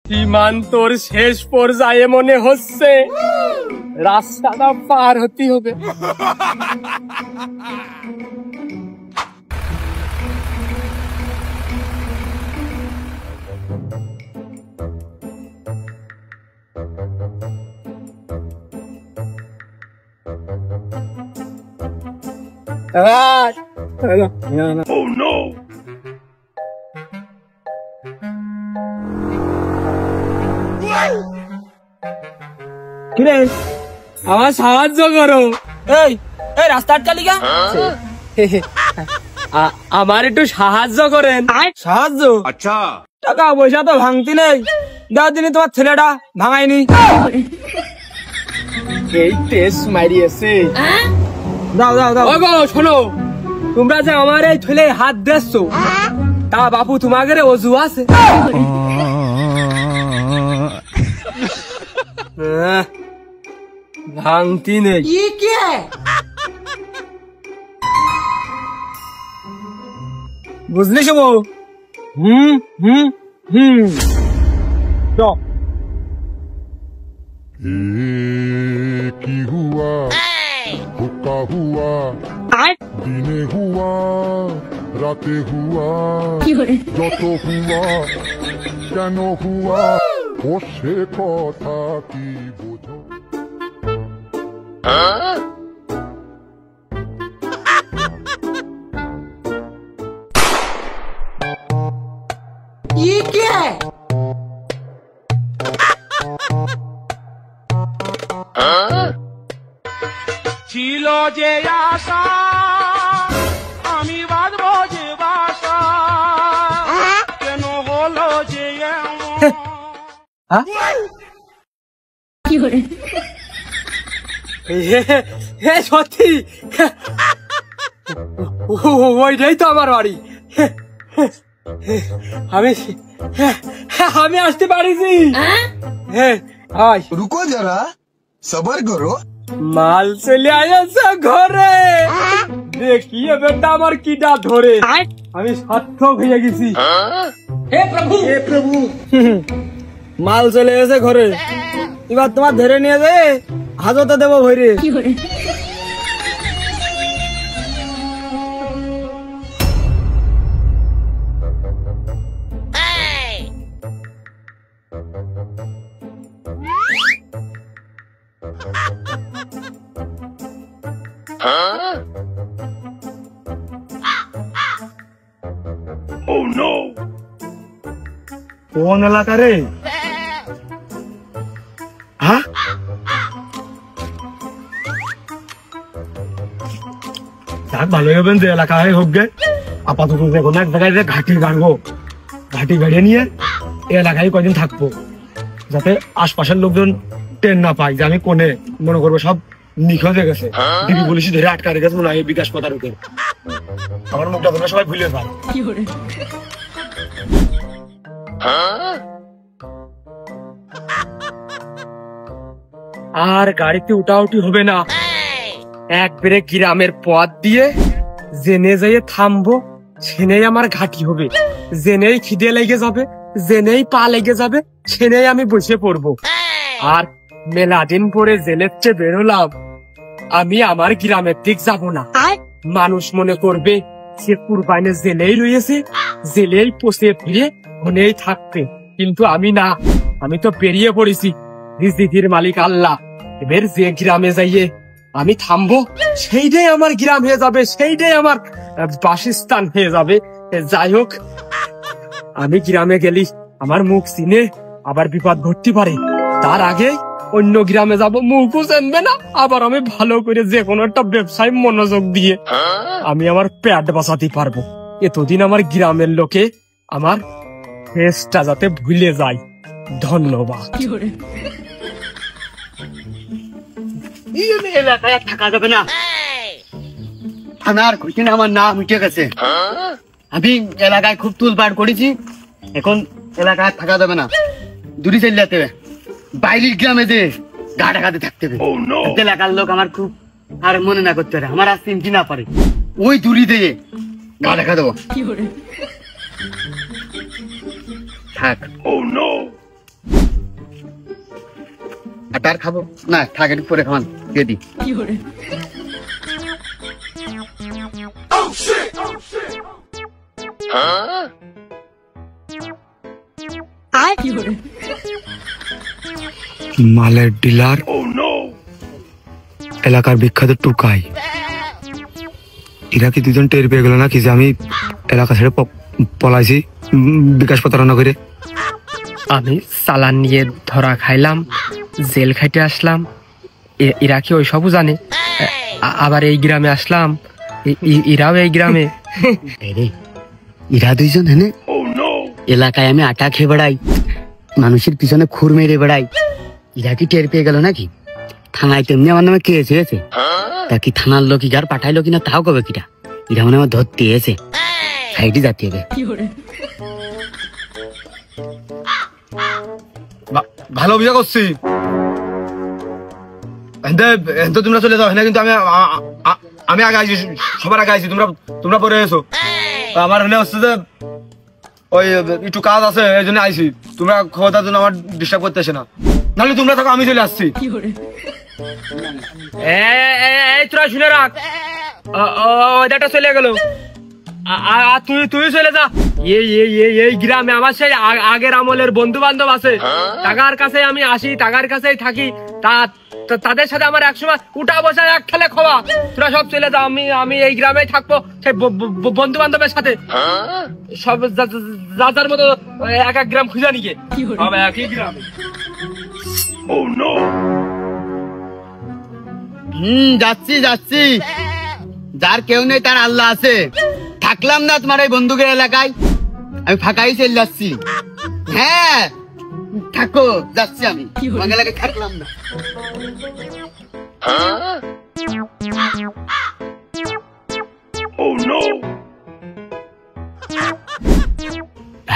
সীমান্তর শেষ পর্যায়ে মনে হচ্ছে রাস্তাটা পার হতে হবে। Oh no! কিরে আমার সাহায্য করো। এই এই রাস্তার চালিকা আমার একটু সাহায্য করেন। সাহায্য? আচ্ছা, টাকা পয়সা তো ভাঙতি নেই, দাও দিনই তোমার ছেলেটা ভাঙায়নি। এই টেস্ট মারিয়েছে। দাও দাও দাও। ওগো শোনো, তোমরা যে আমার এই ছেলে হাত দিচ্ছো, তা বাপু তোমাদের অজু আছে? ভাঙতি নেই। বুঝলি শুভ? হুম হুম হুম কি হুয়া ধোকা হুয়া দিনে হুয়া রাতে হুয়া যত হুয়া কেন হুয়া ও সে কথা কি বোঝো? ছিল যে আশা আমি বাঁধবো যে বাসা, কেন হলো যে সত্যি ওইটাই তো আমার বাড়ি। আমি আমি আসতে পারিছি। হ্যাঁ रुको जरा सबर करो। মাল চলে আসছে ঘরে, দেখি এবারটা আমার কিটা ধরে। আমি সার্থক হয়ে গেছি। হে প্রভু হে প্রভু, মাল চলে এসে ঘরে, এবার তোমার ধরে নিয়ে যায় হাজতে দেবো ভরে। Oh no! কোন এলাকা রে? হ্যাঁ যাক, ভালো হবেন যে এলাকায় হোক গে। আপাতত দেখো না, এক জায়গায় যে ঘাটি গাড়বো, ঘাটি গাড়িয়ে নিয়ে এই এলাকায় কয়দিন থাকবো, যাতে আশপাশের লোকজন টেন না পায় যে আমি কোনে, মনে করবো সব নিখোঁজ হয়ে গেছে, ডিবি পুলিশ ধরে আটকা রেখেছে মনে হয় বিকাশ পতার উপর। আমার মুখটা তোমরা সবাই ভুলে পায়। আর গাড়িতে উঠাউটি হবে না, একবারে গ্রামের পথ দিয়ে জেনে যেয়ে থামবো, সেনেই আমার ঘাটি হবে। জেনেই খিদে লেগে যাবে, জেনেই পা লেগে যাবে, সেনেই আমি বসে পড়বো। আর মেলা দিন পরে জেলের চেয়ে বেরোলাম, আমি আমার গ্রামের দিক যাব না। মানুষ মনে করবে সে কুরবানে জেলেই রয়েছে, জেলেই পচে ফিরে মনেই থাকবে, কিন্তু আমি না, আমি তো বেরিয়ে পড়েছি। রিজিকের মালিক আল্লাহ। এবার যে গ্রামে যাইয়ে আমি থামবো, সেইটাই আমার গ্রাম হয়ে যাবে, সেইটাই আমার বাসস্থান হয়ে যাবে। যাই হোক, আমি গ্রামে গেলি আমার মুখ চিনে আবার বিপদ ঘটতে পারে, তার আগে অন্য গ্রামে যাব, মুখও জানবে না। আবার আমি ভালো করে যে কোনো একটা ব্যবসায় মনোযোগ দিয়ে আমি আমার পেট বাঁচাতে পারবো। এতদিন আমার গ্রামের লোকে আমার ফেসটা যাতে ভুলে যায়। ধন্যবাদ। এলাকায় থাকা যাবে না, আমার কইছেন আমার নাম উঠে গেছে, আমি এলাকায় খুব তুলপাড় করেছি, এখন এলাকায় থাকা যাবে না, দূরে চলে যেতে হবে, বাইরের গ্রামে যে গা ঢাকাতে থাকতে হবে। এলাকার লোক আমার খুব আর মনে না করতে পারে, আমার আর চিনতে না পারে, ওই দূরে দিয়ে গা ঢাকা দেবো। থাক। তার খাবো না, থাক একটু পরে খাওয়ান দিয়ে দি। মালের ডিলার, এলাকার বিখ্যাত টুকাই, এরা কি দুজন টের পেয়ে গেল নাকি যে আমি এলাকা ছেড়ে পলাইছি বিকাশ প্রতারণা করে? আমি চালান নিয়ে ধরা খাইলাম, জেল খাইতে আসলাম, এরা কি ওই সবও জানে? আবার এই গ্রামে আসলাম, এরাও এই গ্রামে। এরা দুইজন হেনে এলাকায় আমি আটা খেয়ে বেড়াই, মানুষের পিছনে খুর মেরে বেড়াই, এরা কি টের পেয়ে গেল নাকি? থানায় তেমনি আমার নামে কেস হয়েছে, তা কি থানার লোক ইগার পাঠাইলো কিনা তাও কবে কিটা, এরা মানে আমার ধরতে এসে সাইডে যাতে হবে। ভালো অভিযোগ করছি, তোমরা চলে যাও, কিন্তু আমি আগে আইছি, সবার আগে আইছি, তোমরা পরে এসো। আমার হলে হচ্ছে যে ওই একটু কাজ আছে, এই জন্য আইছি, তোমরা খবরদার জন্য আমার ডিস্টার্ব করতে আসে না, নাহলে তোমরা থাকো, আমি চলে আসছি। তোরা শুনে রাখ, ওইটা চলে গেল, তুই চলে যা। এই গ্রামে আমার সেই আগের আমলের বন্ধু বান্ধব আছে, টাকার কাছে আমি আসি, টাকার কাছেই থাকি, তাদের সাথে আমার একসময় উঠা বসা এক খেলে খাওয়া। তোরা সব চলে যা, আমি এই গ্রামেই থাকবো সেই বন্ধু বান্ধবের সাথে, সব যার মতো এক এক গ্রাম খুঁজে নিয়ে একই গ্রামে। যাচ্ছি যাচ্ছি, যার কেউ নেই তার আল্লাহ আছে। থাকলাম না তোমার এই বন্ধুকের এলাকায়, আমি ফাঁকাই চলে যাচ্ছি। হ্যাঁ থাকো, যাচ্ছি আমি তোমার এলাকায়, থাকলাম না।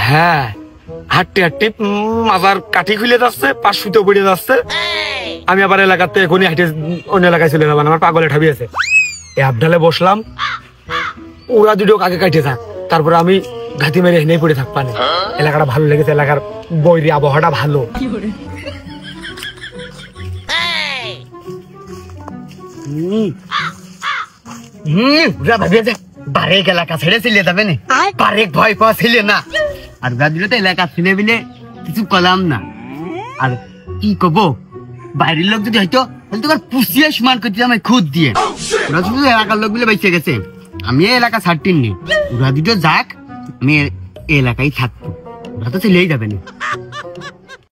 হ্যাঁ, হাঁটতে হাঁটতে মাজার কাঠি খুলে যাচ্ছে, পা সুতো পড়ে যাচ্ছে, আমি আবার এলাকাতে এখনই হাঁটে অন্য এলাকায় চলে যাবো, আমার পাগলে ঠাবি আছে। এই আবডালে বসলাম, ওরা দুটো আগে কাটে থাক, তারপরে আমি ঘাতি মেরে হেনেই পড়ে থাকবা না। এলাকাটা ভালো লেগেছে, এলাকার বৈরী আবহাওয়াটা ভালো। বারেক এলাকা ছেড়ে চলে যাবে না, বারেক ভয় পাওয়া ছিল না, আর গাদিলে তো এলাকা ছেড়ে বিলে কিছু কলাম না। আর কি কব, বাইরের লোক যদি হয়তো তোমার পুষিয়ে সমান করতে আমি খুদ দিয়ে, ওরা শুধু এলাকার লোক গুলো বেঁচে গেছে, আমি এই এলাকা ছাড়তেন নি। ওরা দুটো যাক, আমি এই এলাকায় থাকবো, ওরা তো চলেই যাবে না।